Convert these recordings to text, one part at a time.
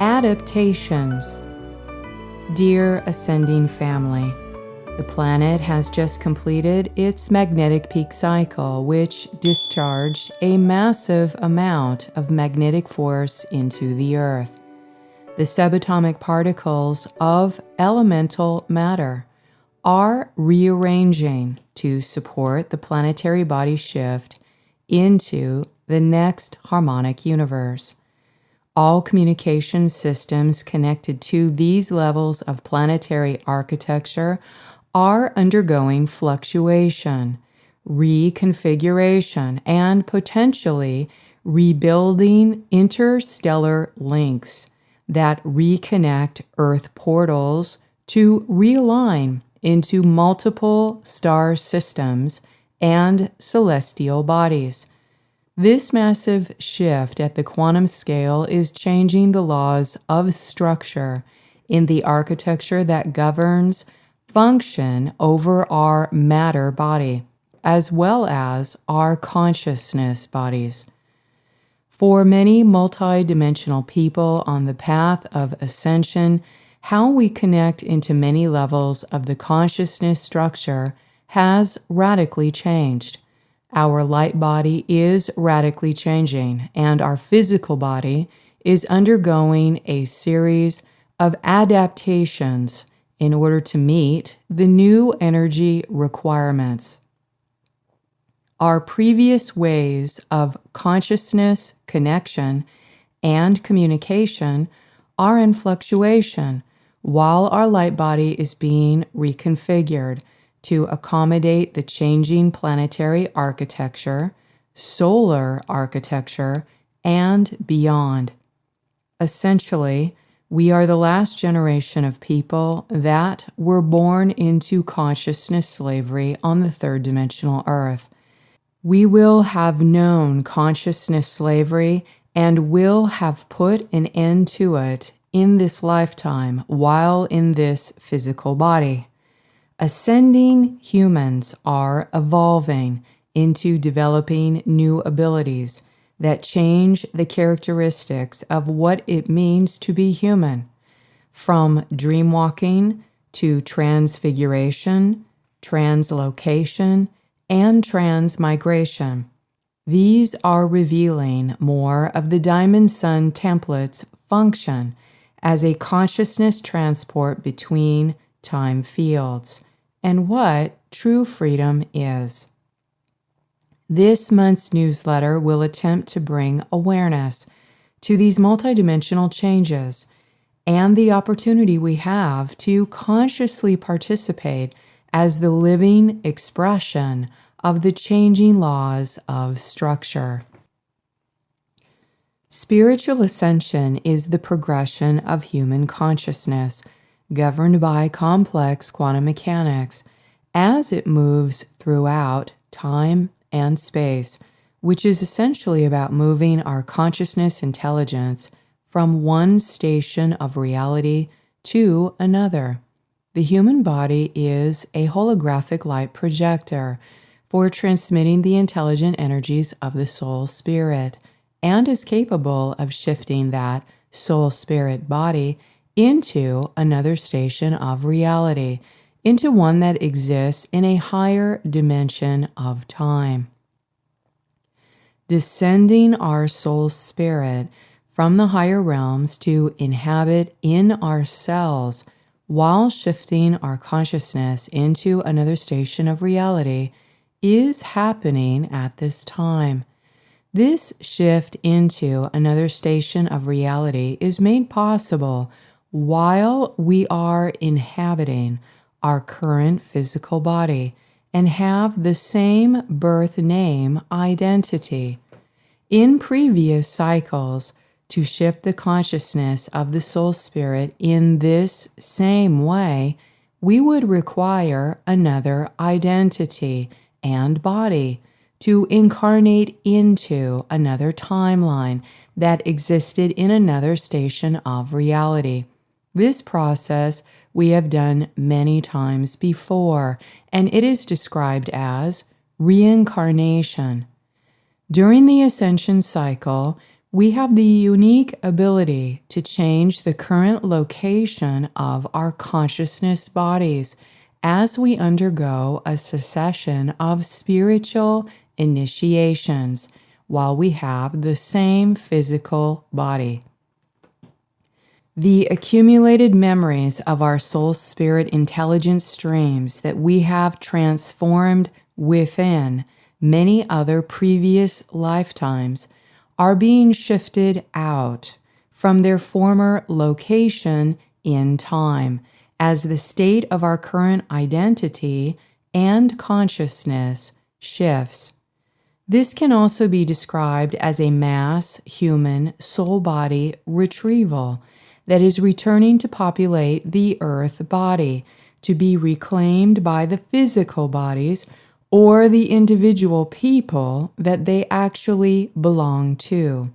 Adaptations. Dear Ascending Family, the planet has just completed its magnetic peak cycle, which discharged a massive amount of magnetic force into the Earth. The subatomic particles of elemental matter are rearranging to support the planetary body shift into the next harmonic universe. All communication systems connected to these levels of planetary architecture are undergoing fluctuation, reconfiguration, and potentially rebuilding interstellar links that reconnect Earth portals to realign into multiple star systems and celestial bodies. This massive shift at the quantum scale is changing the laws of structure in the architecture that governs function over our matter body, as well as our consciousness bodies. For many multidimensional people on the path of ascension, how we connect into many levels of the consciousness structure has radically changed. Our light body is radically changing, and our physical body is undergoing a series of adaptations in order to meet the new energy requirements. Our previous ways of consciousness, connection, and communication are in fluctuation, while our light body is being reconfigured to accommodate the changing planetary architecture, solar architecture, and beyond. Essentially, we are the last generation of people that were born into consciousness slavery on the third dimensional Earth. We will have known consciousness slavery and will have put an end to it in this lifetime while in this physical body. Ascending humans are evolving into developing new abilities that change the characteristics of what it means to be human, from dreamwalking to transfiguration, translocation, and transmigration. These are revealing more of the Diamond Sun template's function as a consciousness transport between time fields, and what true freedom is. This month's newsletter will attempt to bring awareness to these multidimensional changes and the opportunity we have to consciously participate as the living expression of the changing laws of structure. Spiritual ascension is the progression of human consciousness, governed by complex quantum mechanics as it moves throughout time and space, which is essentially about moving our consciousness intelligence from one station of reality to another. The human body is a holographic light projector for transmitting the intelligent energies of the soul spirit and is capable of shifting that soul spirit body into another station of reality, into one that exists in a higher dimension of time. Descending our soul spirit from the higher realms to inhabit in our cells while shifting our consciousness into another station of reality is happening at this time. This shift into another station of reality is made possible while we are inhabiting our current physical body and have the same birth name identity. In previous cycles, to shift the consciousness of the soul spirit in this same way, we would require another identity and body to incarnate into another timeline that existed in another station of reality. This process we have done many times before, and it is described as reincarnation. During the ascension cycle, We have the unique ability to change the current location of our consciousness bodies as we undergo a succession of spiritual initiations while we have the same physical body. The accumulated memories of our soul spirit intelligence streams that we have transformed within many other previous lifetimes are being shifted out from their former location in time as the state of our current identity and consciousness shifts. This can also be described as a mass human soul body retrieval that is returning to populate the earth body to be reclaimed by the physical bodies or the individual people that they actually belong to.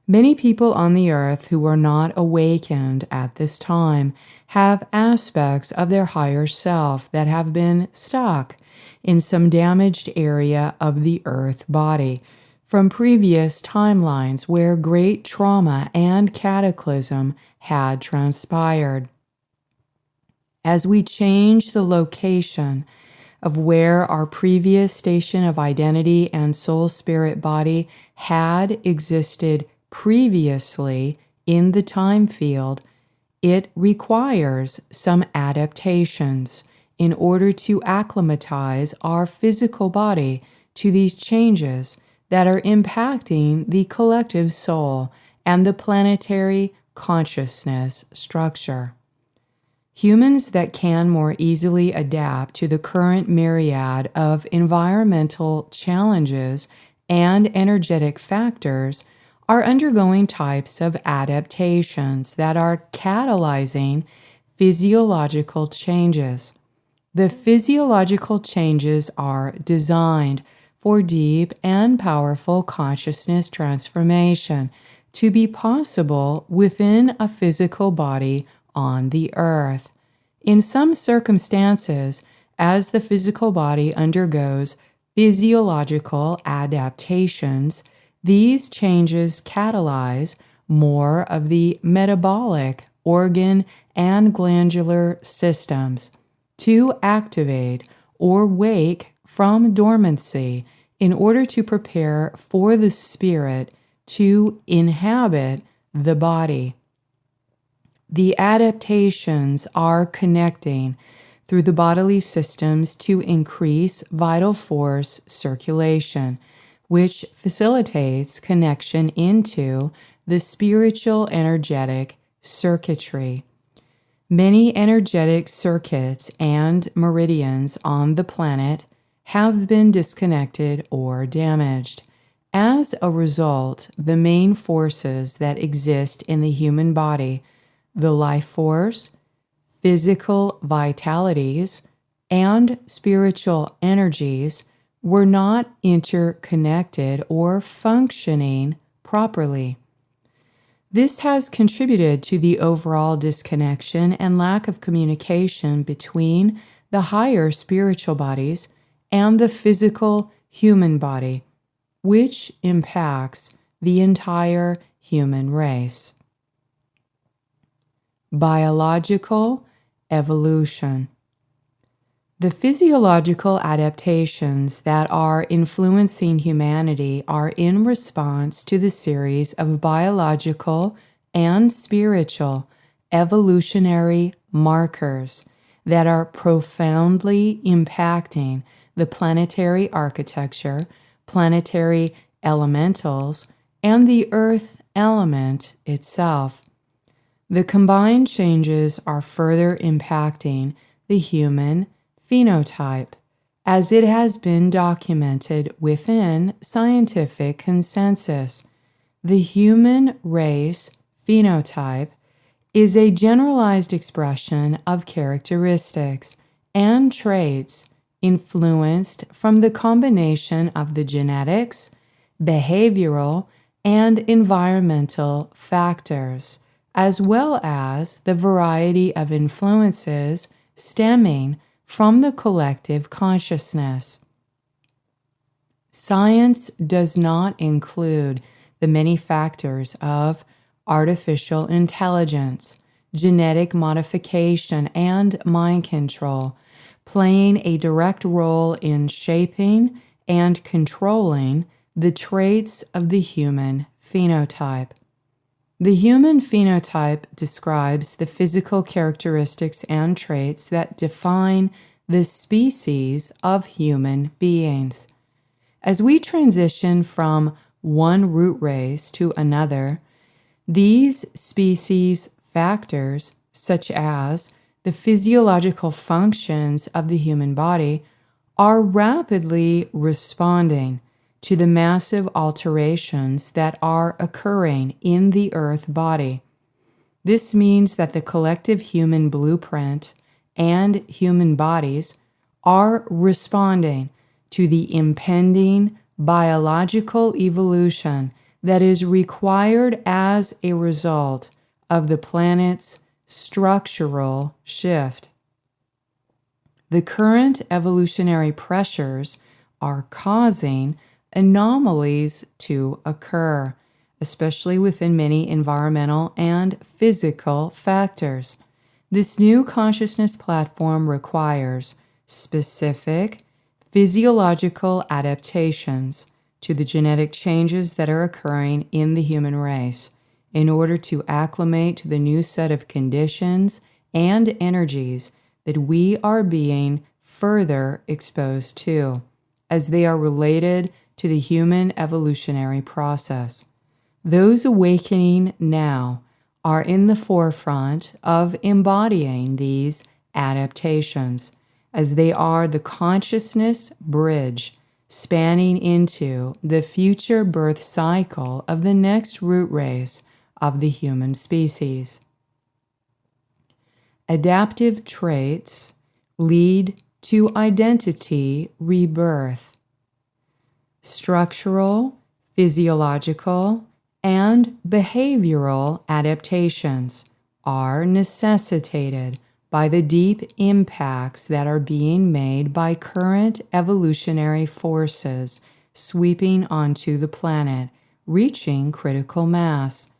Many people on the earth who are not awakened at this time have aspects of their higher self that have been stuck in some damaged area of the earth body from previous timelines where great trauma and cataclysm had transpired. As we change the location of where our previous station of identity and soul spirit body had existed previously in the time field, it requires some adaptations in order to acclimatize our physical body to these changes that are impacting the collective soul and the planetary consciousness structure. Humans that can more easily adapt to the current myriad of environmental challenges and energetic factors are undergoing types of adaptations that are catalyzing physiological changes. The physiological changes are designed for deep and powerful consciousness transformation to be possible within a physical body on the earth. In some circumstances, as the physical body undergoes physiological adaptations, these changes catalyze more of the metabolic, organ, and glandular systems to activate or wake from dormancy in order to prepare for the spirit to inhabit the body. The adaptations are connecting through the bodily systems to increase vital force circulation, which facilitates connection into the spiritual energetic circuitry. Many energetic circuits and meridians on the planet have been disconnected or damaged. As a result, the main forces that exist in the human body, the life force, physical vitalities, and spiritual energies, were not interconnected or functioning properly. This has contributed to the overall disconnection and lack of communication between the higher spiritual bodies and the physical human body, which impacts the entire human race. Biological evolution. The physiological adaptations that are influencing humanity are in response to the series of biological and spiritual evolutionary markers that are profoundly impacting the planetary architecture, planetary elementals, and the earth element itself. The combined changes are further impacting the human phenotype, as it has been documented within scientific consensus. The human race phenotype is a generalized expression of characteristics and traits influenced from the combination of the genetics, behavioral, and environmental factors, as well as the variety of influences stemming from the collective consciousness. Science does not include the many factors of artificial intelligence, genetic modification, and mind control, playing a direct role in shaping and controlling the traits of the human phenotype. The human phenotype describes the physical characteristics and traits that define the species of human beings. As we transition from one root race to another, these species factors, such as the physiological functions of the human body, are rapidly responding to the massive alterations that are occurring in the Earth body. This means that the collective human blueprint and human bodies are responding to the impending biological evolution that is required as a result of the planet's structural shift. The current evolutionary pressures are causing anomalies to occur, especially within many environmental and physical factors. This new consciousness platform requires specific physiological adaptations to the genetic changes that are occurring in the human race in order to acclimate to the new set of conditions and energies that we are being further exposed to, as they are related to the human evolutionary process. Those awakening now are in the forefront of embodying these adaptations, as they are the consciousness bridge spanning into the future birth cycle of the next root race of the human species. Adaptive traits lead to identity rebirth. Structural, physiological, and behavioral adaptations are necessitated by the deep impacts that are being made by current evolutionary forces sweeping onto the planet, reaching critical mass.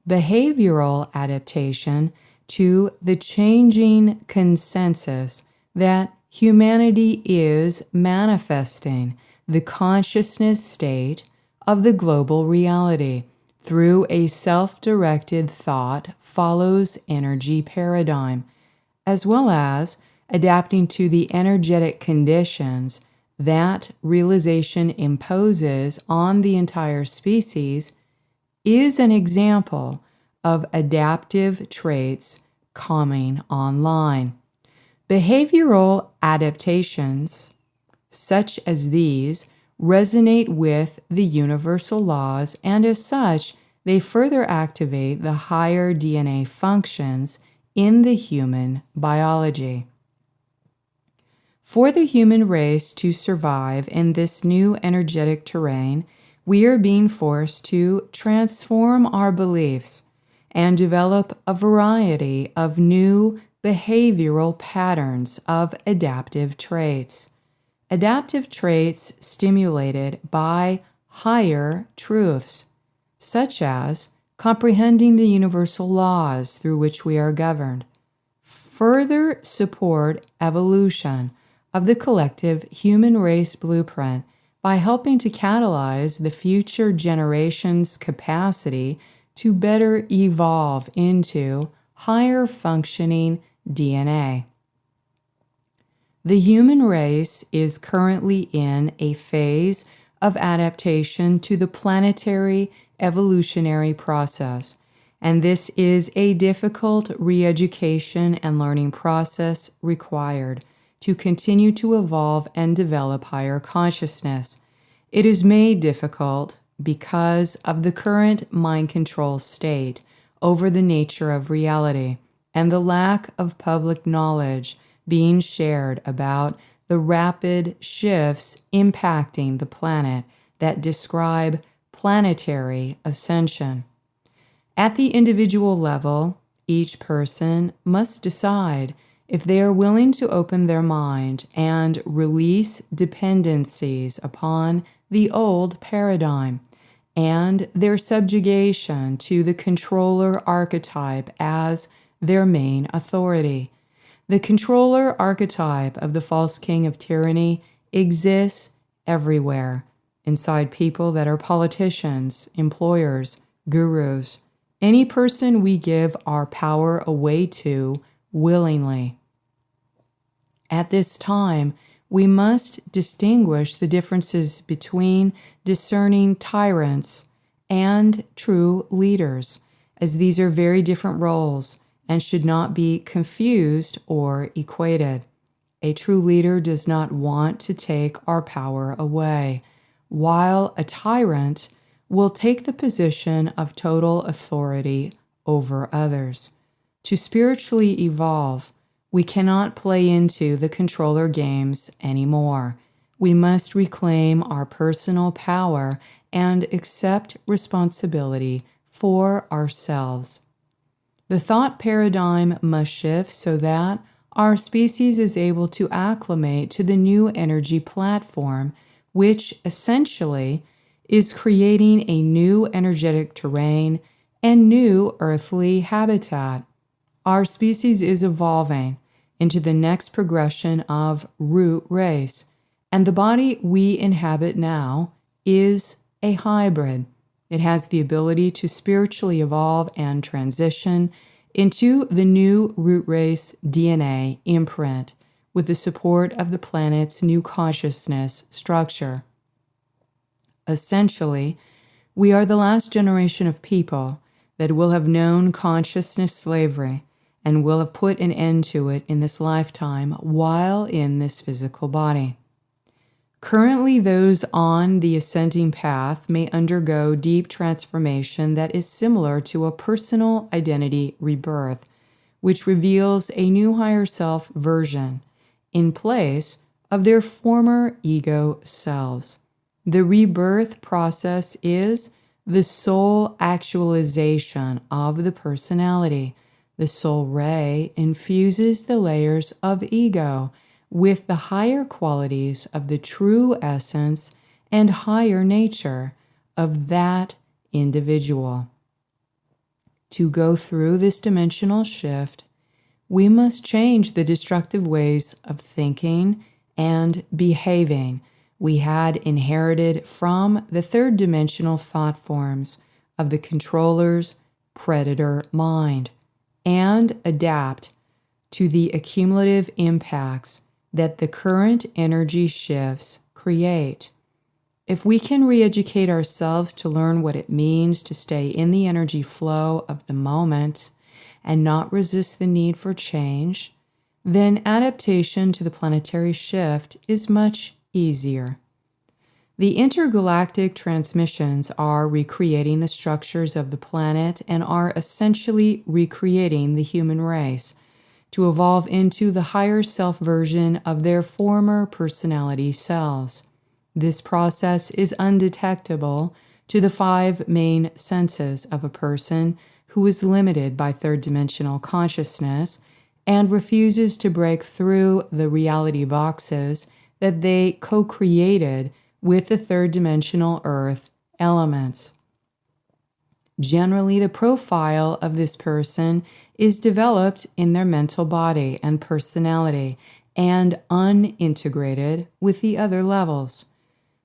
Behavioral adaptation to the changing consensus that humanity is manifesting the consciousness state of the global reality through a self-directed thought follows energy paradigm, as well as adapting to the energetic conditions that realization imposes on the entire species, is an example of adaptive traits coming online. Behavioral adaptations, such as these, resonate with the universal laws, and as such, they further activate the higher DNA functions in the human biology. For the human race to survive in this new energetic terrain, we are being forced to transform our beliefs and develop a variety of new behavioral patterns of adaptive traits. Adaptive traits stimulated by higher truths, such as comprehending the universal laws through which we are governed, further support evolution of the collective human race blueprint by helping to catalyze the future generations' capacity to better evolve into higher functioning DNA. The human race is currently in a phase of adaptation to the planetary evolutionary process, and this is a difficult re-education and learning process required to continue to evolve and develop higher consciousness. It is made difficult because of the current mind control state over the nature of reality and the lack of public knowledge being shared about the rapid shifts impacting the planet that describe planetary ascension. At the individual level, each person must decide if they are willing to open their mind and release dependencies upon the old paradigm and their subjugation to the controller archetype as their main authority. The controller archetype of the false king of tyranny exists everywhere, inside people that are politicians, employers, gurus, any person we give our power away to willingly. At this time, we must distinguish the differences between discerning tyrants and true leaders, as these are very different roles and should not be confused or equated. A true leader does not want to take our power away, while a tyrant will take the position of total authority over others. To spiritually evolve, we cannot play into the controller games anymore. We must reclaim our personal power and accept responsibility for ourselves. The thought paradigm must shift so that our species is able to acclimate to the new energy platform, which essentially is creating a new energetic terrain and new earthly habitat. Our species is evolving into the next progression of root race, and the body we inhabit now is a hybrid. It has the ability to spiritually evolve and transition into the new root race DNA imprint with the support of the planet's new consciousness structure. Essentially, we are the last generation of people that will have known consciousness slavery and will have put an end to it in this lifetime while in this physical body. Currently, those on the ascending path may undergo deep transformation that is similar to a personal identity rebirth, which reveals a new higher self version in place of their former ego selves. The rebirth process is the soul actualization of the personality. The soul ray infuses the layers of ego with the higher qualities of the true essence and higher nature of that individual. To go through this dimensional shift, we must change the destructive ways of thinking and behaving we had inherited from the third dimensional thought forms of the controller's predator mind, and adapt to the accumulative impacts that the current energy shifts create. If we can re-educate ourselves to learn what it means to stay in the energy flow of the moment and not resist the need for change, then adaptation to the planetary shift is much easier. The intergalactic transmissions are recreating the structures of the planet and are essentially recreating the human race to evolve into the higher self version of their former personality selves. This process is undetectable to the 5 main senses of a person who is limited by third-dimensional consciousness and refuses to break through the reality boxes that they co-created with the third-dimensional earth elements. Generally, the profile of this person is developed in their mental body and personality and unintegrated with the other levels.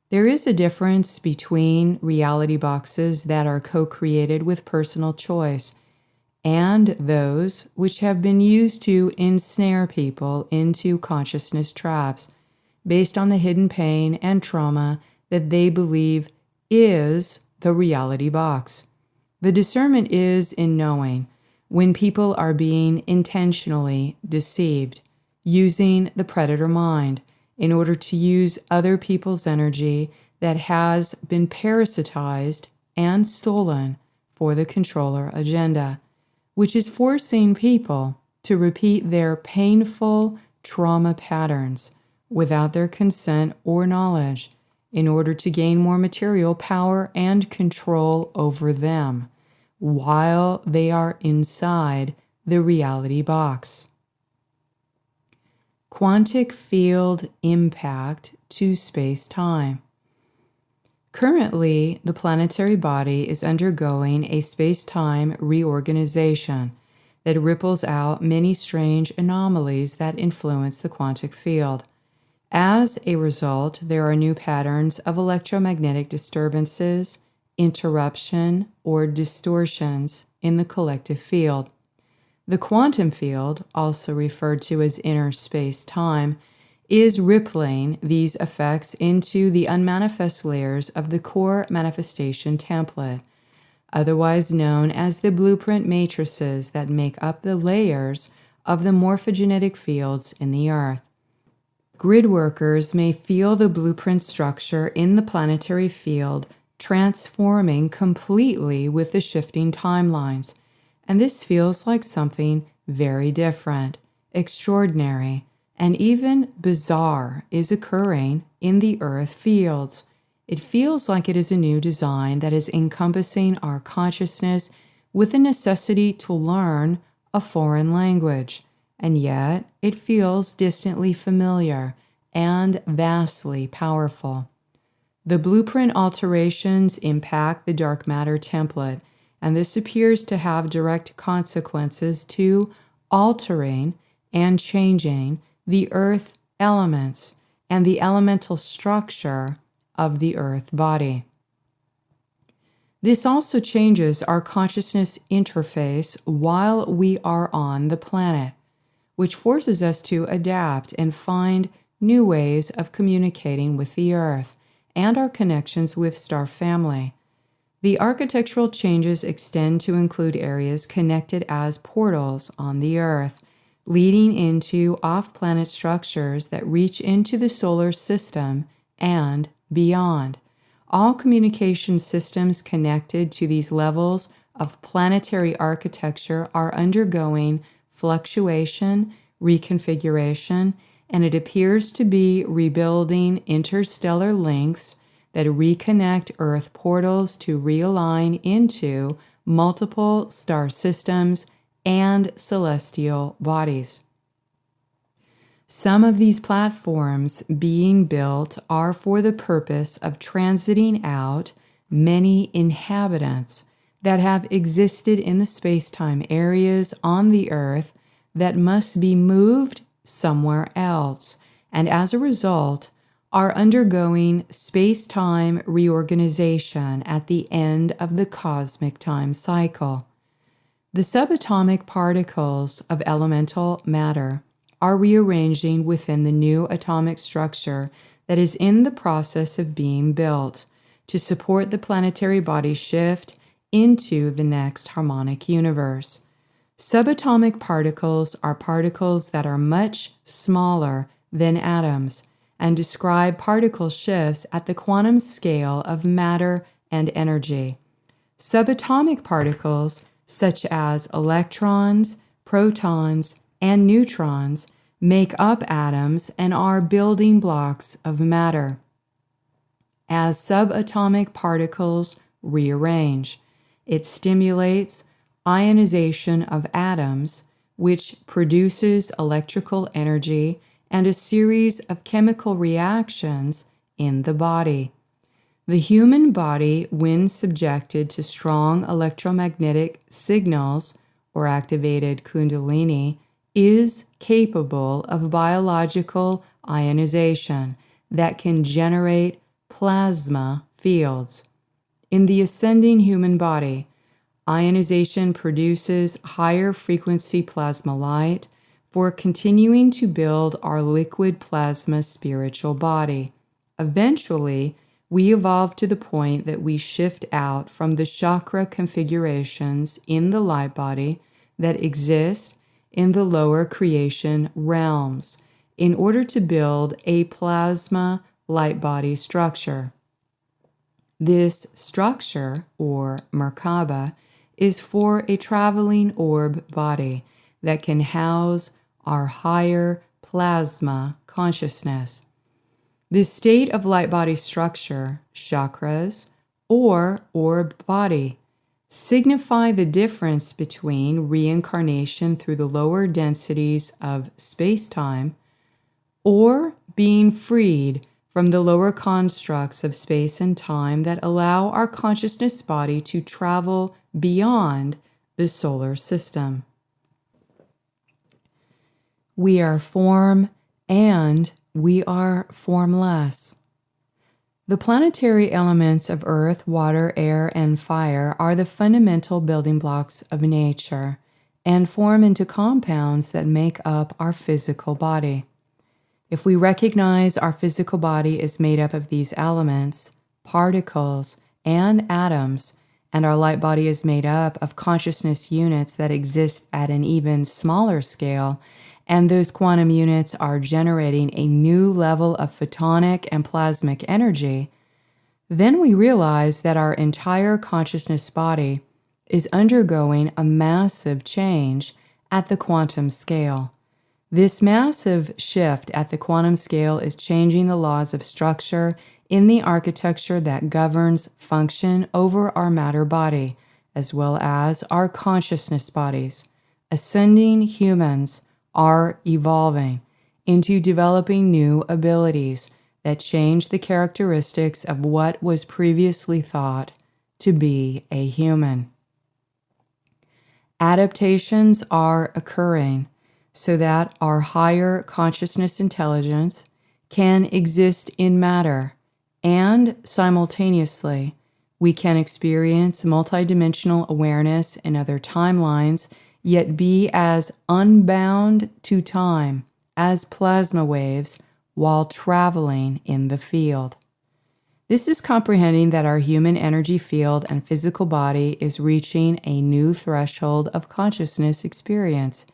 There is a difference between reality boxes that are co-created with personal choice and those which have been used to ensnare people into consciousness traps based on the hidden pain and trauma that they believe is the reality box. The discernment is in knowing when people are being intentionally deceived, using the predator mind in order to use other people's energy that has been parasitized and stolen for the controller agenda, which is forcing people to repeat their painful trauma patterns without their consent or knowledge in order to gain more material power and control over them while they are inside the reality box. Quantic field impact to space-time. Currently, the planetary body is undergoing a space-time reorganization that ripples out many strange anomalies that influence the quantum field. As a result, there are new patterns of electromagnetic disturbances, interruption, or distortions in the collective field. The quantum field, also referred to as inner space-time, is rippling these effects into the unmanifest layers of the core manifestation template, otherwise known as the blueprint matrices that make up the layers of the morphogenetic fields in the Earth. Grid workers may feel the blueprint structure in the planetary field transforming completely with the shifting timelines, and this feels like something very different, extraordinary, and even bizarre is occurring in the Earth fields. It feels like it is a new design that is encompassing our consciousness with the necessity to learn a foreign language, and yet it feels distantly familiar and vastly powerful. The blueprint alterations impact the dark matter template, and this appears to have direct consequences to altering and changing the earth elements and the elemental structure of the earth body. This also changes our consciousness interface while we are on the planet, which forces us to adapt and find new ways of communicating with the earth and our connections with star family. The architectural changes extend to include areas connected as portals on the earth, leading into off-planet structures that reach into the solar system and beyond. All communication systems connected to these levels of planetary architecture are undergoing fluctuation, reconfiguration, and it appears to be rebuilding interstellar links that reconnect Earth portals to realign into multiple star systems and celestial bodies. Some of these platforms being built are for the purpose of transiting out many inhabitants that have existed in the space-time areas on the Earth that must be moved somewhere else, and as a result, are undergoing space-time reorganization at the end of the cosmic time cycle. The subatomic particles of elemental matter are rearranging within the new atomic structure that is in the process of being built to support the planetary body shift into the next harmonic universe. Subatomic particles are particles that are much smaller than atoms and describe particle shifts at the quantum scale of matter and energy. Subatomic particles, such as electrons, protons, and neutrons, make up atoms and are building blocks of matter. As subatomic particles rearrange, it stimulates ionization of atoms, which produces electrical energy and a series of chemical reactions in the body. The human body, when subjected to strong electromagnetic signals or activated kundalini, is capable of biological ionization that can generate plasma fields. In the ascending human body, ionization produces higher frequency plasma light for continuing to build our liquid plasma spiritual body. Eventually, we evolve to the point that we shift out from the chakra configurations in the light body that exist in the lower creation realms in order to build a plasma light body structure. This structure, or Merkaba, is for a traveling orb body that can house our higher plasma consciousness. This state of light body structure, chakras, or orb body, signify the difference between reincarnation through the lower densities of space-time or being freed from the lower constructs of space and time that allow our consciousness body to travel beyond the solar system. We are form and we are formless. The planetary elements of earth, water, air, and fire are the fundamental building blocks of nature and form into compounds that make up our physical body. If we recognize our physical body is made up of these elements, particles, and atoms, and our light body is made up of consciousness units that exist at an even smaller scale, and those quantum units are generating a new level of photonic and plasmic energy, then we realize that our entire consciousness body is undergoing a massive change at the quantum scale. This massive shift at the quantum scale is changing the laws of structure in the architecture that governs function over our matter body, as well as our consciousness bodies. Ascending humans are evolving into developing new abilities that change the characteristics of what was previously thought to be a human. Adaptations are occurring so that our higher consciousness intelligence can exist in matter, and simultaneously, we can experience multidimensional awareness in other timelines, yet be as unbound to time as plasma waves while traveling in the field. This is comprehending that our human energy field and physical body is reaching a new threshold of consciousness experience,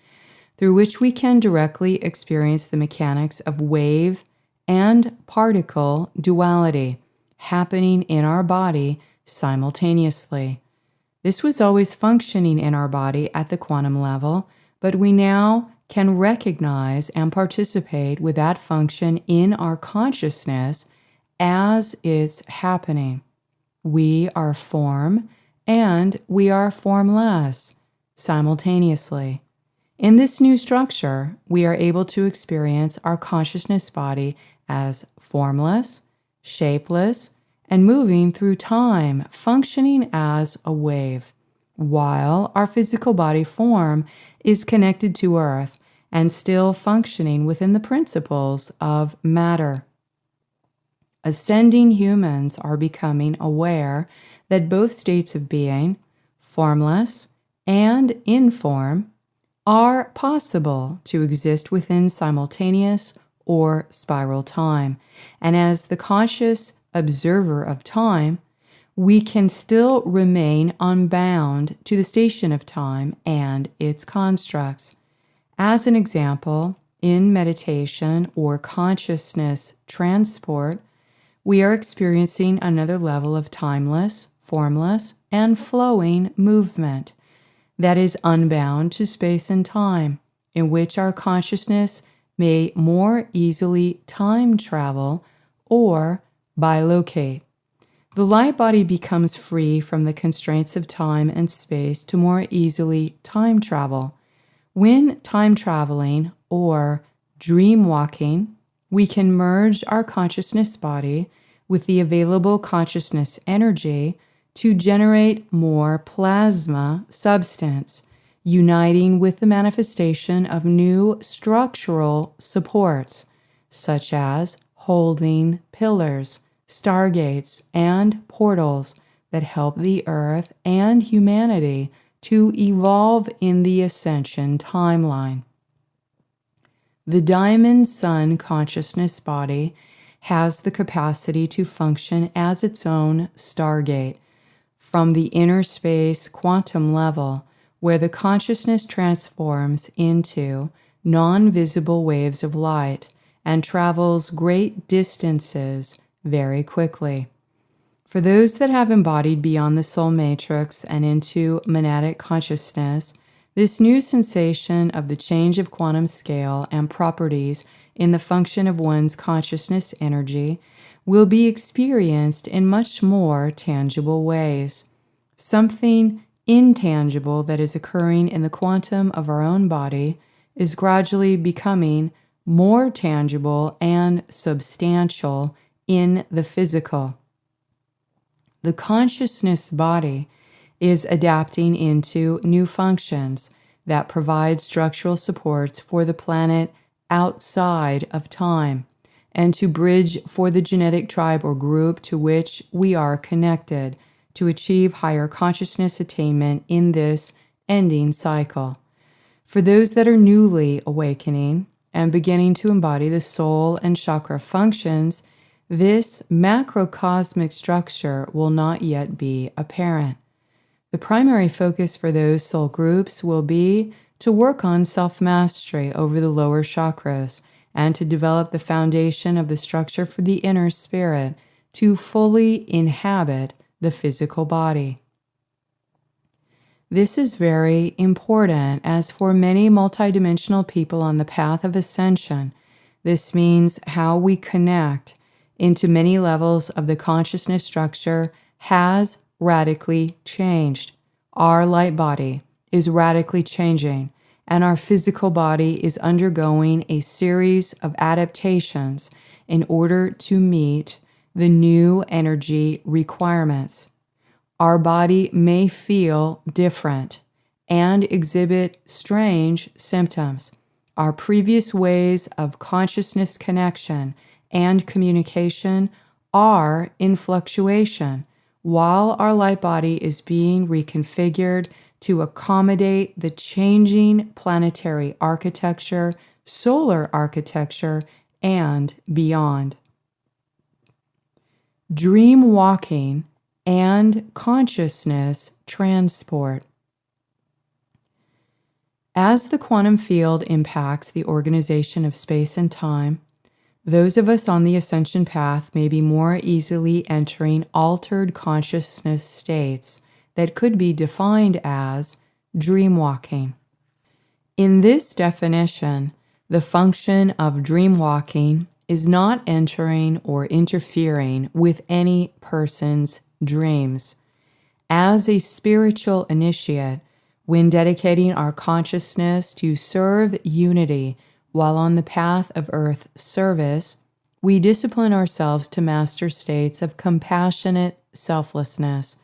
through which we can directly experience the mechanics of wave and particle duality happening in our body simultaneously. This was always functioning in our body at the quantum level, but we now can recognize and participate with that function in our consciousness as it's happening. We are form and we are formless simultaneously. In this new structure, we are able to experience our consciousness body as formless, shapeless, and moving through time, functioning as a wave, while our physical body form is connected to Earth and still functioning within the principles of matter. Ascending humans are becoming aware that both states of being, formless and inform, are possible to exist within simultaneous or spiral time. And as the conscious observer of time, we can still remain unbound to the station of time and its constructs. As an example, in meditation or consciousness transport, we are experiencing another level of timeless, formless, and flowing movement that is unbound to space and time, in which our consciousness may more easily time travel or bilocate. The light body becomes free from the constraints of time and space to more easily time travel. When time traveling or dream walking, we can merge our consciousness body with the available consciousness energy to generate more plasma substance, uniting with the manifestation of new structural supports, such as holding pillars, stargates, and portals that help the Earth and humanity to evolve in the ascension timeline. The diamond sun consciousness body has the capacity to function as its own stargate from the inner space quantum level, where the consciousness transforms into non-visible waves of light and travels great distances very quickly. For those that have embodied beyond the soul matrix and into monadic consciousness, this new sensation of the change of quantum scale and properties in the function of one's consciousness energy will be experienced in much more tangible ways. Something intangible that is occurring in the quantum of our own body is gradually becoming more tangible and substantial in the physical. The consciousness body is adapting into new functions that provide structural supports for the planet outside of time and to bridge for the genetic tribe or group to which we are connected to achieve higher consciousness attainment in this ending cycle. For those that are newly awakening and beginning to embody the soul and chakra functions, this macrocosmic structure will not yet be apparent. The primary focus for those soul groups will be to work on self-mastery over the lower chakras and to develop the foundation of the structure for the inner spirit to fully inhabit the physical body. This is very important, as for many multidimensional people on the path of ascension, this means how we connect into many levels of the consciousness structure has radically changed. Our light body is radically changing, and our physical body is undergoing a series of adaptations in order to meet the new energy requirements. Our body may feel different and exhibit strange symptoms. Our previous ways of consciousness connection and communication are in fluctuation, while our light body is being reconfigured to accommodate the changing planetary architecture, solar architecture, and beyond. Dream walking and consciousness transport. As the quantum field impacts the organization of space and time, those of us on the ascension path may be more easily entering altered consciousness states that could be defined as dream walking. In this definition, the function of dream walking is not entering or interfering with any person's dreams. As a spiritual initiate, when dedicating our consciousness to serve unity while on the path of earth service, we discipline ourselves to master states of compassionate selflessness.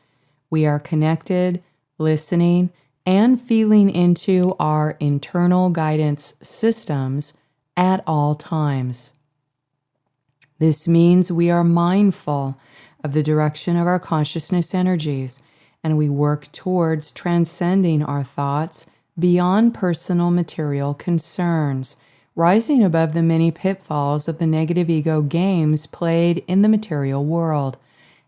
We are connected, listening, and feeling into our internal guidance systems at all times. This means we are mindful of the direction of our consciousness energies, and we work towards transcending our thoughts beyond personal material concerns, rising above the many pitfalls of the negative ego games played in the material world.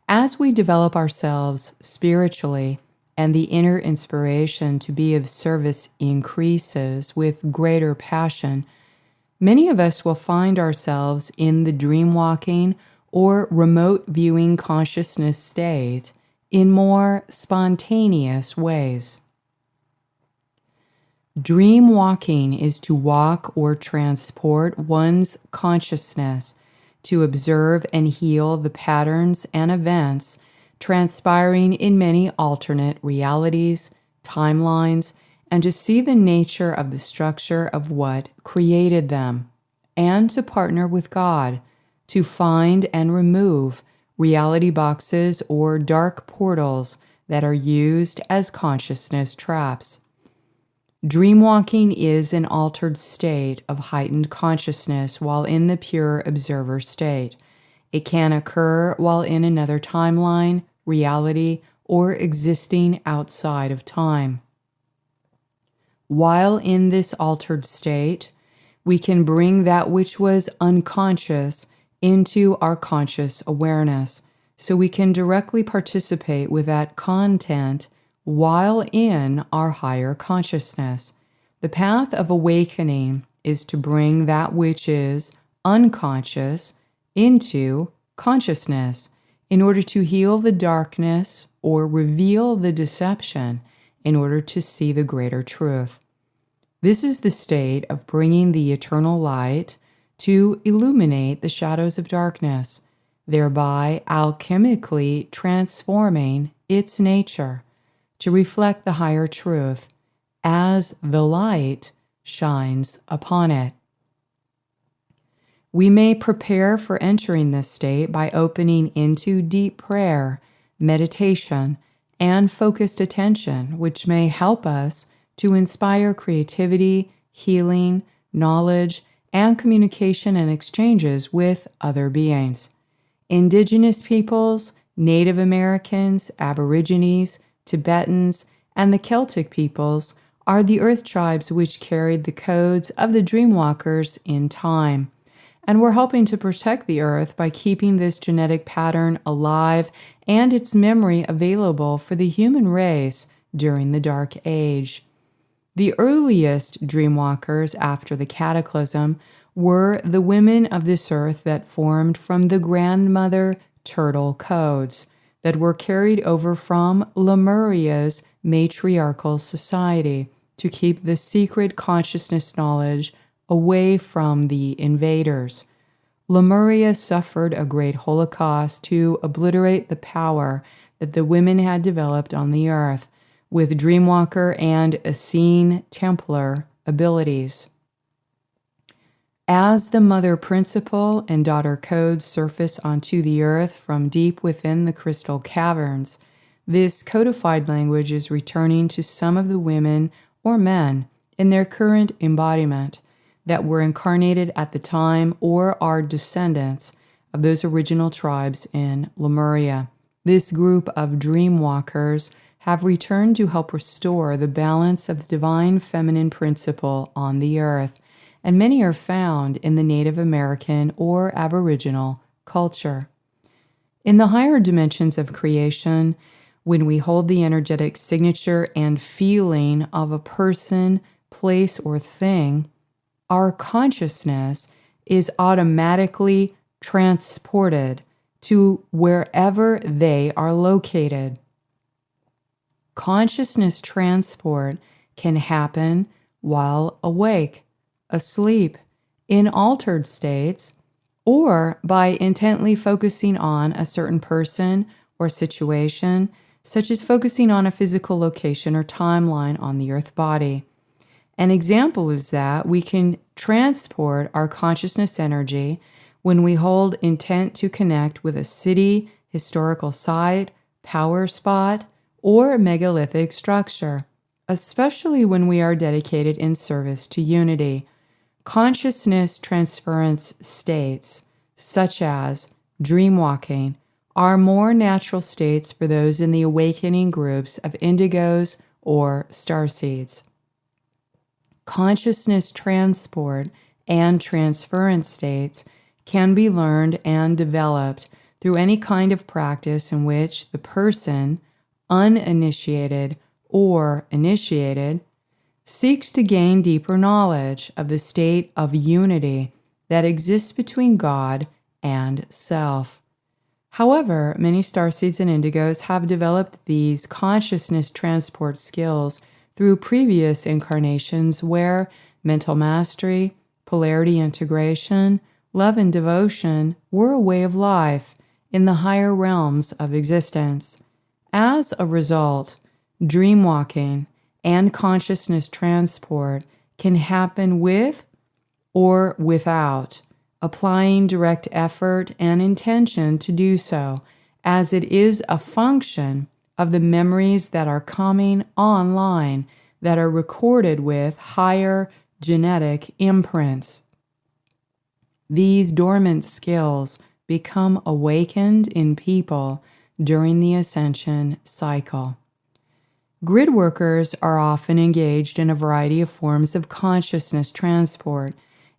As we develop ourselves spiritually and the inner inspiration to be of service increases with greater passion, many of us will find ourselves in the dream walking or remote viewing consciousness state in more spontaneous ways. Dream walking is to walk or transport one's consciousness to observe and heal the patterns and events transpiring in many alternate realities, timelines, and to see the nature of the structure of what created them, and to partner with God to find and remove reality boxes or dark portals that are used as consciousness traps. Dreamwalking is an altered state of heightened consciousness while in the pure observer state. It can occur while in another timeline, reality, or existing outside of time. While in this altered state, we can bring that which was unconscious into our conscious awareness, so we can directly participate with that content while in our higher consciousness. The path of awakening is to bring that which is unconscious into consciousness in order to heal the darkness or reveal the deception in order to see the greater truth. This is the state of bringing the eternal light to illuminate the shadows of darkness, thereby alchemically transforming its nature to reflect the higher truth as the light shines upon it. We may prepare for entering this state by opening into deep prayer, meditation, and focused attention, which may help us to inspire creativity, healing, knowledge, and communication and exchanges with other beings. Indigenous peoples, Native Americans, Aborigines, Tibetans, and the Celtic peoples are the earth tribes which carried the codes of the Dreamwalkers in time, and we're helping to protect the earth by keeping this genetic pattern alive and its memory available for the human race during the Dark Age. The earliest Dreamwalkers after the cataclysm were the women of this earth that formed from the grandmother turtle codes that were carried over from Lemuria's matriarchal society to keep the secret consciousness knowledge away from the invaders. Lemuria suffered a great holocaust to obliterate the power that the women had developed on the earth with Dreamwalker and Essene Templar abilities. As the mother principle and daughter codes surface onto the earth from deep within the crystal caverns, this codified language is returning to some of the women or men in their current embodiment that were incarnated at the time or are descendants of those original tribes in Lemuria. This group of Dreamwalkers have returned to help restore the balance of the divine feminine principle on the earth, and many are found in the Native American or Aboriginal culture. In the higher dimensions of creation, when we hold the energetic signature and feeling of a person, place, or thing, our consciousness is automatically transported to wherever they are located. Consciousness transport can happen while awake, asleep, in altered states, or by intently focusing on a certain person or situation, such as focusing on a physical location or timeline on the earth body. An example is that we can transport our consciousness energy when we hold intent to connect with a city, historical site, power spot, or megalithic structure, especially when we are dedicated in service to unity. Consciousness transference states, such as dreamwalking, are more natural states for those in the awakening groups of indigos or starseeds. Consciousness transport and transference states can be learned and developed through any kind of practice in which the person, uninitiated or initiated, seeks to gain deeper knowledge of the state of unity that exists between God and self. However, many starseeds and indigos have developed these consciousness transport skills through previous incarnations where mental mastery, polarity integration, love and devotion were a way of life in the higher realms of existence. As a result, dreamwalking and consciousness transport can happen with or without applying direct effort and intention to do so, as it is a function of the memories that are coming online that are recorded with higher genetic imprints. These dormant skills become awakened in people during the ascension cycle. Grid workers are often engaged in a variety of forms of consciousness transport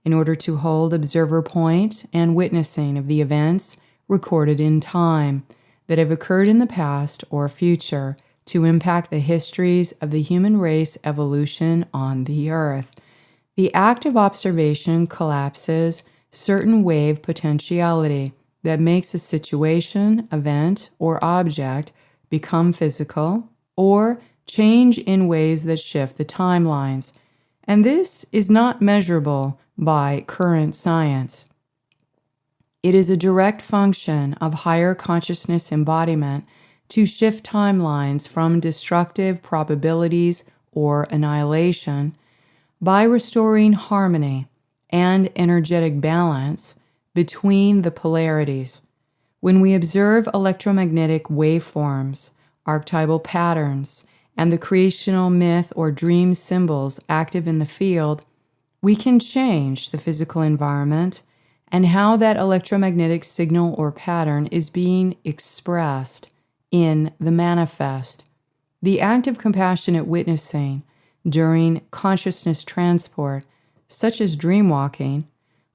in order to hold observer point and witnessing of the events recorded in time that have occurred in the past or future to impact the histories of the human race evolution on the earth. The act of observation collapses certain wave potentiality that makes a situation, event, or object become physical or change in ways that shift the timelines. And this is not measurable by current science. It is a direct function of higher consciousness embodiment to shift timelines from destructive probabilities or annihilation by restoring harmony and energetic balance between the polarities. When we observe electromagnetic waveforms, archetypal patterns, and the creational myth or dream symbols active in the field, we can change the physical environment and how that electromagnetic signal or pattern is being expressed in the manifest. The act of compassionate witnessing during consciousness transport, such as dream walking,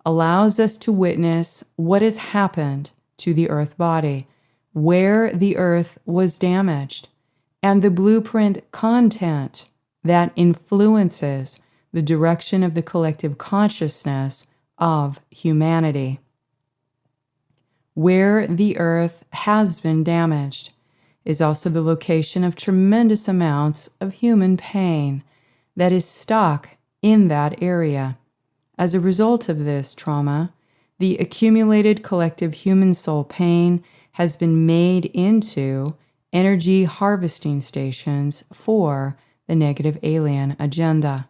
allows us to witness what has happened to the earth body, where the earth was damaged, and the blueprint content that influences the direction of the collective consciousness of humanity. Where the earth has been damaged is also the location of tremendous amounts of human pain that is stuck in that area. As a result of this trauma, the accumulated collective human soul pain has been made into energy harvesting stations for the negative alien agenda.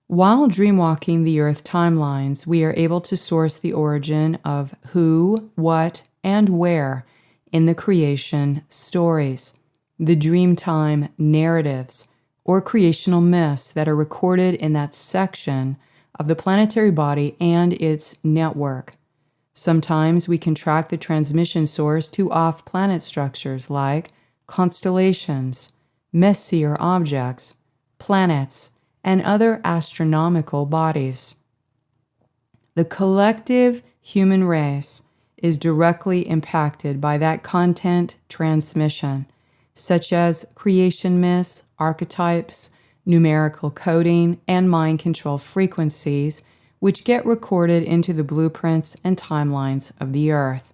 While dreamwalking the Earth timelines, we are able to source the origin of who, what, and where in the creation stories, the dreamtime narratives, or creational myths that are recorded in that section of the planetary body and its network. Sometimes we can track the transmission source to off-planet structures like constellations, messier objects, planets, and other astronomical bodies. The collective human race is directly impacted by that content transmission, such as creation myths, archetypes, numerical coding, and mind control frequencies, which get recorded into the blueprints and timelines of the Earth.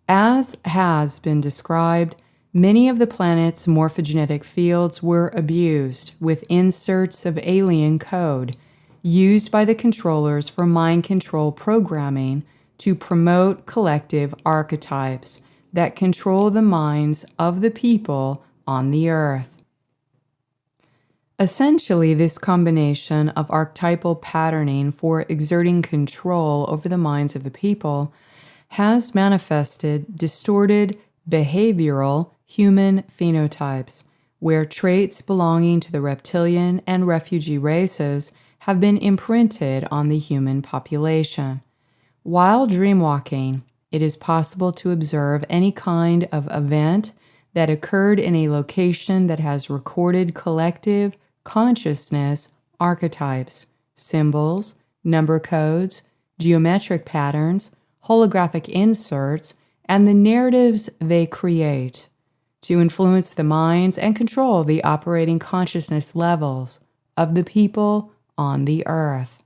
As has been described, many of the planet's morphogenetic fields were abused with inserts of alien code used by the controllers for mind control programming to promote collective archetypes that control the minds of the people on the Earth. Essentially, this combination of archetypal patterning for exerting control over the minds of the people has manifested distorted behavioral human phenotypes, where traits belonging to the reptilian and refugee races have been imprinted on the human population. While dreamwalking, it is possible to observe any kind of event that occurred in a location that has recorded collective consciousness archetypes, symbols, number codes, geometric patterns, holographic inserts, and the narratives they create to influence the minds and control the operating consciousness levels of the people on the Earth.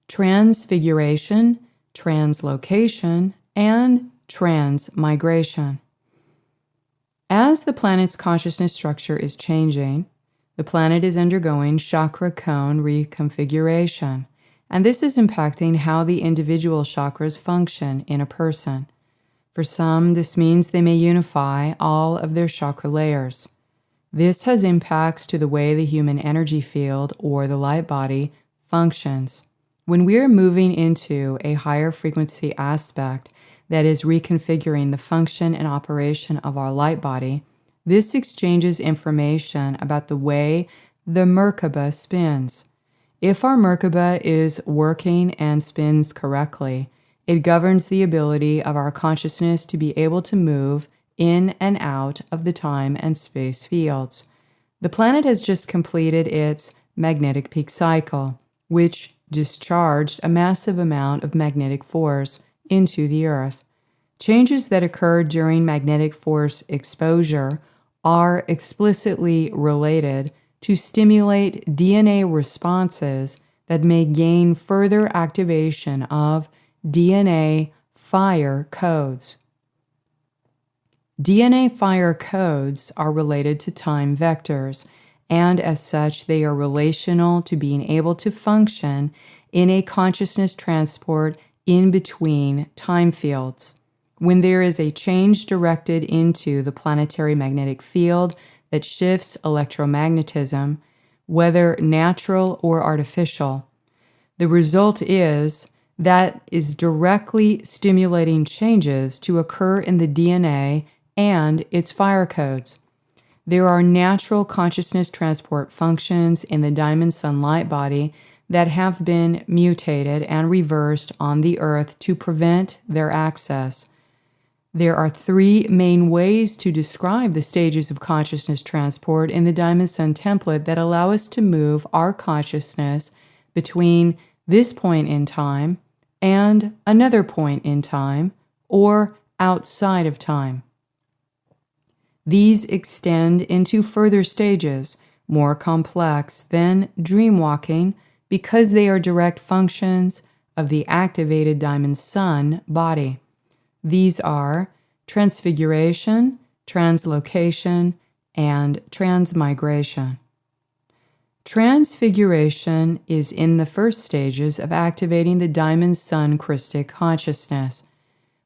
Transfiguration, translocation, and transmigration. As the planet's consciousness structure is changing, the planet is undergoing chakra cone reconfiguration, and this is impacting how the individual chakras function in a person. For some, this means they may unify all of their chakra layers. This has impacts to the way the human energy field or the light body functions. When we are moving into a higher frequency aspect that is reconfiguring the function and operation of our light body, this exchanges information about the way the Merkaba spins. If our Merkaba is working and spins correctly, it governs the ability of our consciousness to be able to move in and out of the time and space fields. The planet has just completed its magnetic peak cycle, which discharged a massive amount of magnetic force into the Earth. Changes that occur during magnetic force exposure are explicitly related to stimulate DNA responses that may gain further activation of DNA fire codes. DNA fire codes are related to time vectors, and as such, they are relational to being able to function in a consciousness transport in between time fields. When there is a change directed into the planetary magnetic field that shifts electromagnetism, whether natural or artificial, the result is that is directly stimulating changes to occur in the DNA and its fire codes. There are natural consciousness transport functions in the diamond sun light body that have been mutated and reversed on the Earth to prevent their access. There are three main ways to describe the stages of consciousness transport in the Diamond Sun template that allow us to move our consciousness between this point in time and another point in time or outside of time. These extend into further stages, more complex than dream walking, because they are direct functions of the activated Diamond Sun body. These are transfiguration, translocation, and transmigration. Transfiguration is in the first stages of activating the Diamond Sun Christic consciousness.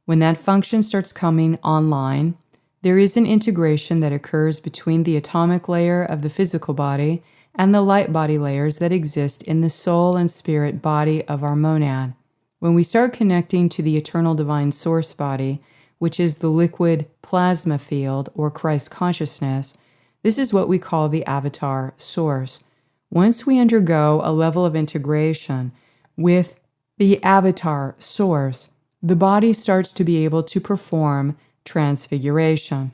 When that function starts coming online, there is an integration that occurs between the atomic layer of the physical body and the light body layers that exist in the soul and spirit body of our monad. When we start connecting to the eternal divine source body, which is the liquid plasma field or Christ consciousness, this is what we call the avatar source. Once we undergo a level of integration with the avatar source, the body starts to be able to perform transfiguration.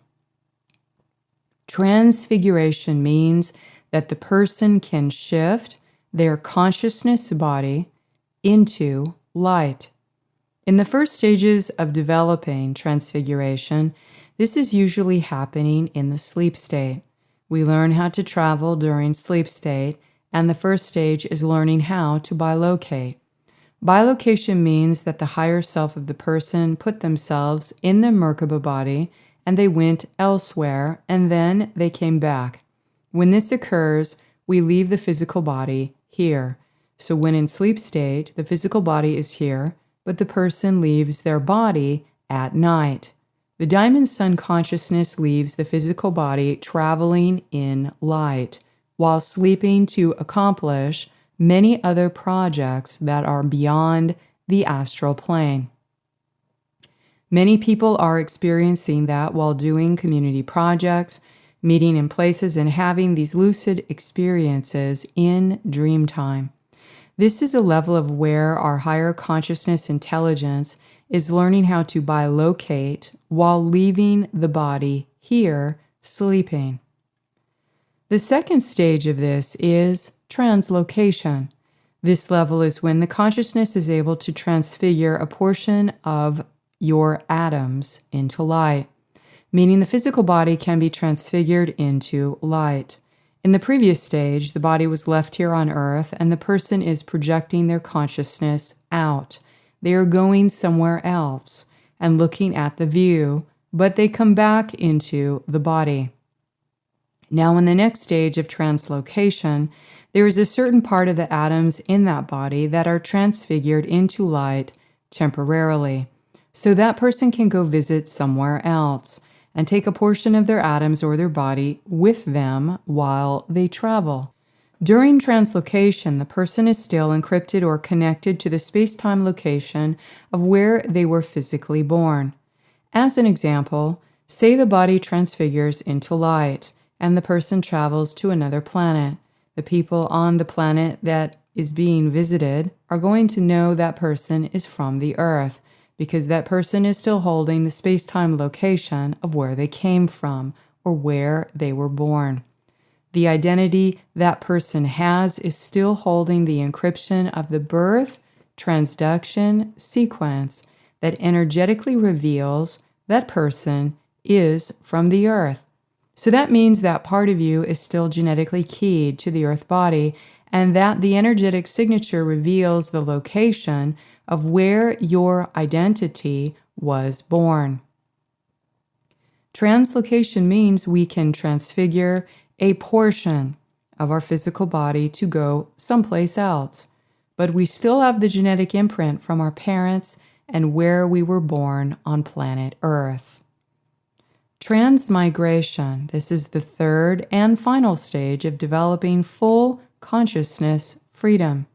Transfiguration means that the person can shift their consciousness body into light. In the first stages of developing transfiguration, this is usually happening in the sleep state. We learn how to travel during sleep state, and the first stage is learning how to bilocate. Bilocation means that the higher self of the person put themselves in the Merkaba body and they went elsewhere and then they came back. When this occurs, we leave the physical body here. So when in sleep state, the physical body is here, but the person leaves their body at night. The Diamond Sun consciousness leaves the physical body traveling in light while sleeping to accomplish many other projects that are beyond the astral plane. Many people are experiencing that while doing community projects, meeting in places, and having these lucid experiences in dream time. This is a level of where our higher consciousness intelligence is learning how to bilocate while leaving the body here sleeping. The second stage of this is translocation. This level is when the consciousness is able to transfigure a portion of your atoms into light, meaning the physical body can be transfigured into light. In the previous stage, the body was left here on Earth and the person is projecting their consciousness out. They are going somewhere else and looking at the view, but they come back into the body. Now, in the next stage of translocation, there is a certain part of the atoms in that body that are transfigured into light temporarily. So that person can go visit somewhere else and take a portion of their atoms or their body with them while they travel. During translocation, the person is still encrypted or connected to the space-time location of where they were physically born. As an example, say the body transfigures into light and the person travels to another planet. The people on the planet that is being visited are going to know that person is from the Earth because that person is still holding the space-time location of where they came from or where they were born. The identity that person has is still holding the encryption of the birth transduction sequence that energetically reveals that person is from the Earth. So that means that part of you is still genetically keyed to the Earth body, and that the energetic signature reveals the location of where your identity was born. Translocation means we can transfigure a portion of our physical body to go someplace else, but we still have the genetic imprint from our parents and where we were born on planet Earth. Transmigration. This is the third and final stage of developing full consciousness freedom.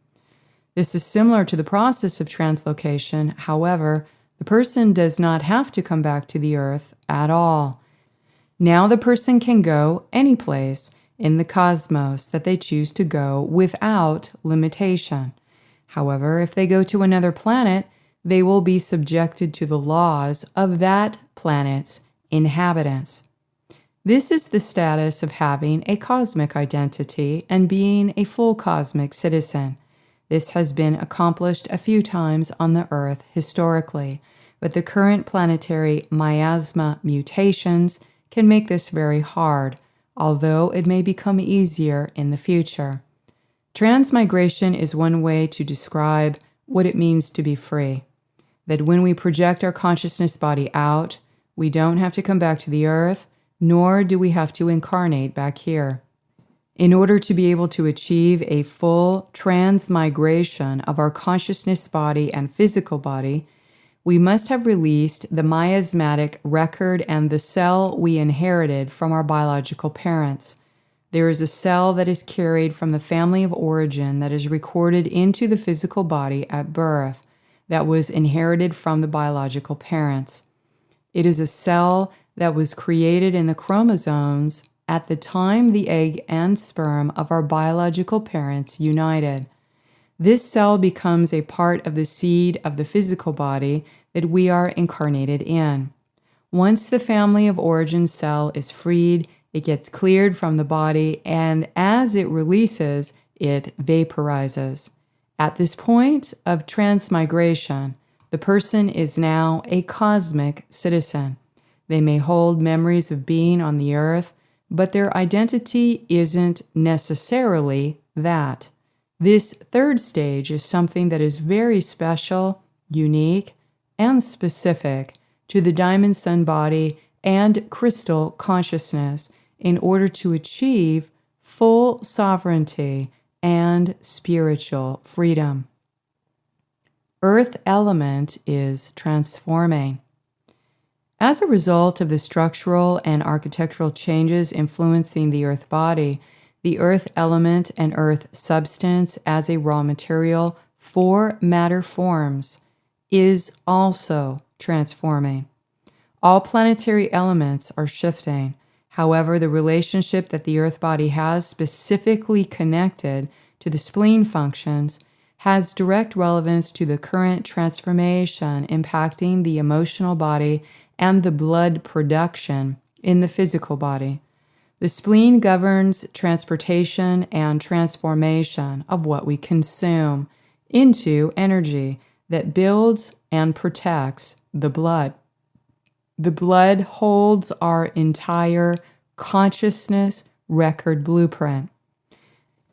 This is similar to the process of translocation. However, the person does not have to come back to the earth at all. Now the person can go any place in the cosmos that they choose to go without limitation. However, if they go to another planet, they will be subjected to the laws of that planet's inhabitants. This is the status of having a cosmic identity and being a full cosmic citizen. This has been accomplished a few times on the Earth historically, but the current planetary miasma mutations can make this very hard, although it may become easier in the future. Transmigration is one way to describe what it means to be free. That when we project our consciousness body out, we don't have to come back to the earth, nor do we have to incarnate back here. In order to be able to achieve a full transmigration of our consciousness body and physical body, we must have released the miasmatic record and the cell we inherited from our biological parents. There is a cell that is carried from the family of origin that is recorded into the physical body at birth that was inherited from the biological parents. It is a cell that was created in the chromosomes at the time the egg and sperm of our biological parents united. This cell becomes a part of the seed of the physical body that we are incarnated in. Once the family of origin cell is freed, it gets cleared from the body, and as it releases, it vaporizes. At this point of transmigration, the person is now a cosmic citizen. They may hold memories of being on the earth, but their identity isn't necessarily that. This third stage is something that is very special, unique, and specific to the diamond sun body and crystal consciousness in order to achieve full sovereignty and spiritual freedom. Earth element is transforming. As a result of the structural and architectural changes influencing the earth body, the earth element and earth substance as a raw material for matter forms is also transforming. All planetary elements are shifting. However, the relationship that the earth body has specifically connected to the spleen functions has direct relevance to the current transformation impacting the emotional body and the blood production in the physical body. The spleen governs transportation and transformation of what we consume into energy that builds and protects the blood. The blood holds our entire consciousness record blueprint.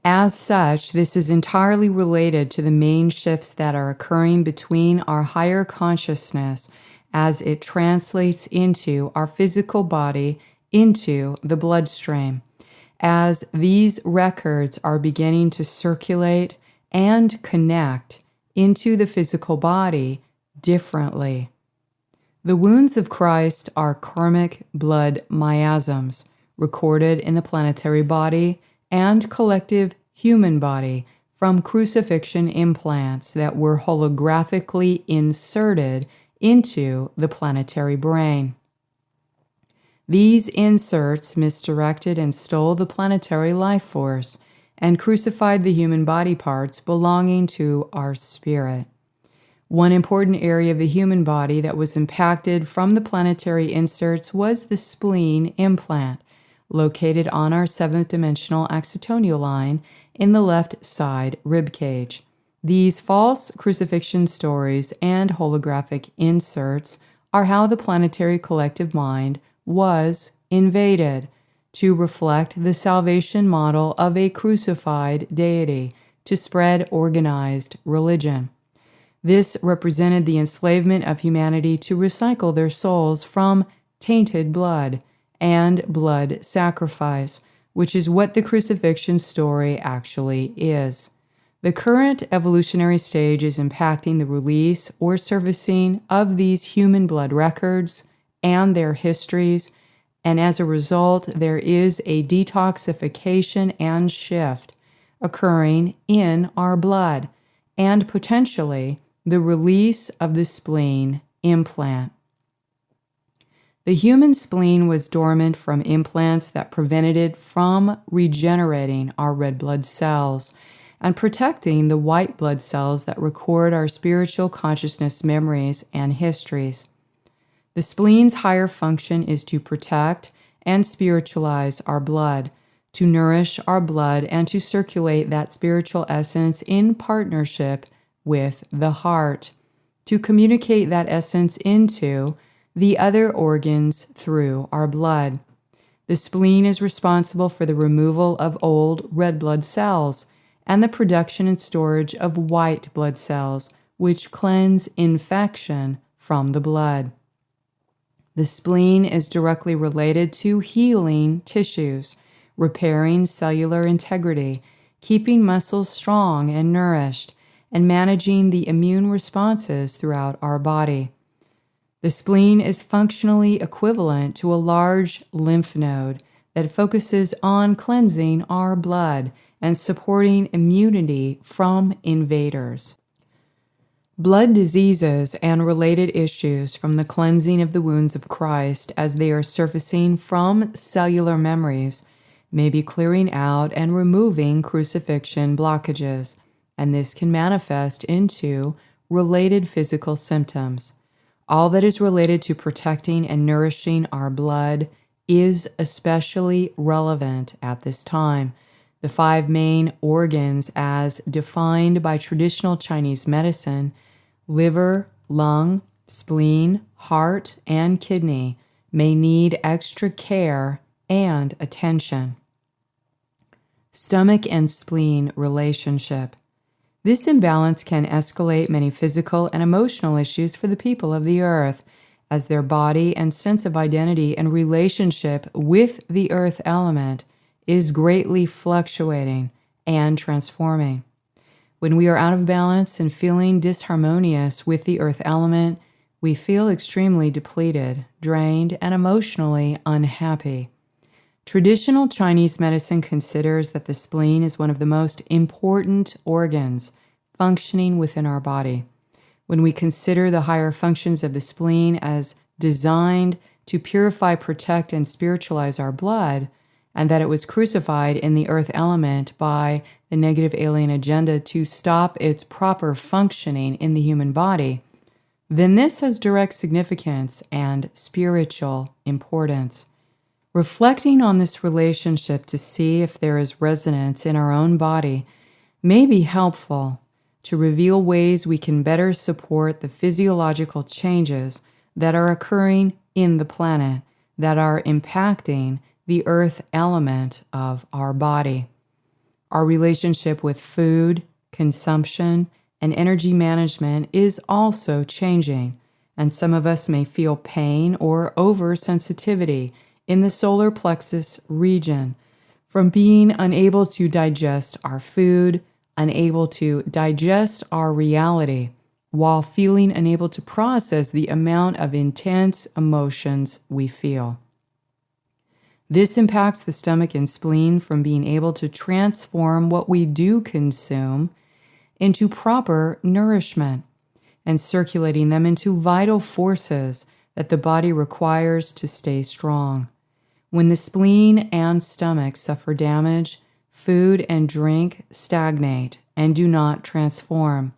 As such, this is entirely related to the main shifts that are occurring between our higher consciousness as it translates into our physical body, into the bloodstream. As these records are beginning to circulate and connect into the physical body differently. The wounds of Christ are karmic blood miasms recorded in the planetary body and collective human body from crucifixion implants that were holographically inserted into the planetary brain. These inserts misdirected and stole the planetary life force and crucified the human body parts belonging to our spirit. One important area of the human body that was impacted from the planetary inserts was the spleen implant, located on our seventh dimensional accitonal line in the left side rib cage. These false crucifixion stories and holographic inserts are how the planetary collective mind was invaded to reflect the salvation model of a crucified deity to spread organized religion. This represented the enslavement of humanity to recycle their souls from tainted blood and blood sacrifice, which is what the crucifixion story actually is. The current evolutionary stage is impacting the release or servicing of these human blood records and their histories, and as a result, there is a detoxification and shift occurring in our blood, and potentially the release of the spleen implant. The human spleen was dormant from implants that prevented it from regenerating our red blood cells and protecting the white blood cells that record our spiritual consciousness memories and histories. The spleen's higher function is to protect and spiritualize our blood, to nourish our blood, and to circulate that spiritual essence in partnership with the heart, to communicate that essence into the other organs through our blood. The spleen is responsible for the removal of old red blood cells and the production and storage of white blood cells, which cleanse infection from the blood. The spleen is directly related to healing tissues, repairing cellular integrity, keeping muscles strong and nourished, and managing the immune responses throughout our body. The spleen is functionally equivalent to a large lymph node that focuses on cleansing our blood and supporting immunity from invaders. Blood diseases and related issues from the cleansing of the wounds of Christ as they are surfacing from cellular memories may be clearing out and removing crucifixion blockages, and this can manifest into related physical symptoms. All that is related to protecting and nourishing our blood is especially relevant at this time. The 5 main organs as defined by traditional Chinese medicine, liver, lung, spleen, heart, and kidney, may need extra care and attention. Stomach and spleen relationship. This imbalance can escalate many physical and emotional issues for the people of the earth, as their body and sense of identity and relationship with the earth element is greatly fluctuating and transforming. When we are out of balance and feeling disharmonious with the earth element, we feel extremely depleted, drained, and emotionally unhappy. Traditional Chinese medicine considers that the spleen is one of the most important organs functioning within our body. When we consider the higher functions of the spleen as designed to purify, protect, and spiritualize our blood, and that it was crucified in the earth element by the negative alien agenda to stop its proper functioning in the human body, then this has direct significance and spiritual importance. Reflecting on this relationship to see if there is resonance in our own body may be helpful to reveal ways we can better support the physiological changes that are occurring in the planet that are impacting the earth element of our body. Our relationship with food, consumption, and energy management is also changing, and some of us may feel pain or oversensitivity in the solar plexus region from being unable to digest our food, unable to digest our reality, while feeling unable to process the amount of intense emotions we feel. This impacts the stomach and spleen from being able to transform what we do consume into proper nourishment and circulating them into vital forces that the body requires to stay strong. When the spleen and stomach suffer damage, food and drink stagnate and do not transform.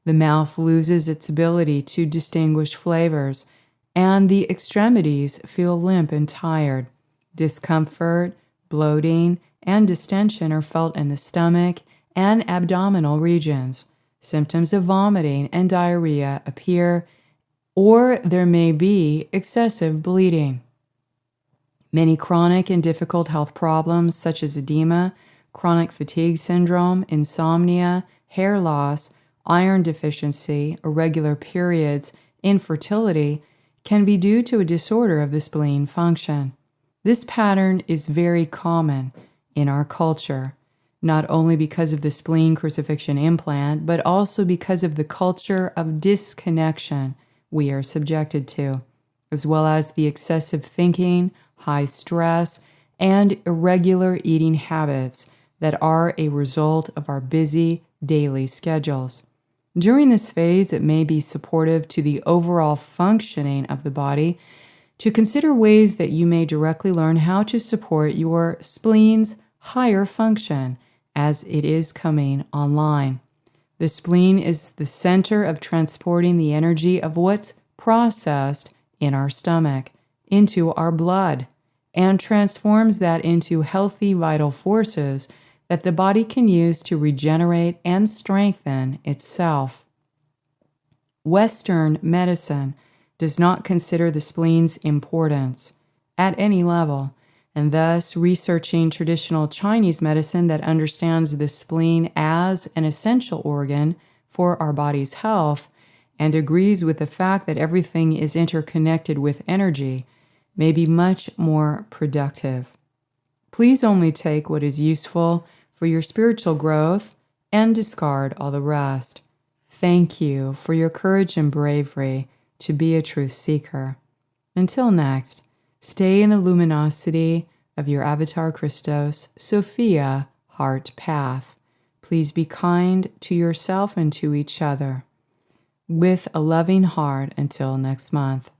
The mouth loses its ability to distinguish flavors, and the extremities feel limp and tired. Discomfort, bloating, and distension are felt in the stomach and abdominal regions. Symptoms of vomiting and diarrhea appear, or there may be excessive bleeding. Many chronic and difficult health problems such as edema, chronic fatigue syndrome, insomnia, hair loss, iron deficiency, irregular periods, infertility can be due to a disorder of the spleen function. This pattern is very common in our culture, not only because of the spleen crucifixion implant, but also because of the culture of disconnection we are subjected to, as well as the excessive thinking, high stress, and irregular eating habits that are a result of our busy daily schedules. During this phase, it may be supportive to the overall functioning of the body to consider ways that you may directly learn how to support your spleen's higher function as it is coming online. The spleen is the center of transporting the energy of what's processed in our stomach into our blood and transforms that into healthy vital forces that the body can use to regenerate and strengthen itself. Western medicine does not consider the spleen's importance at any level, and thus researching traditional Chinese medicine that understands the spleen as an essential organ for our body's health and agrees with the fact that everything is interconnected with energy may be much more productive. Please only take what is useful for your spiritual growth and discard all the rest. Thank you for your courage and bravery to be a truth seeker. Until next, stay in the luminosity of your Avatar Christos, Sophia, heart path. Please be kind to yourself and to each other. With a loving heart until next month.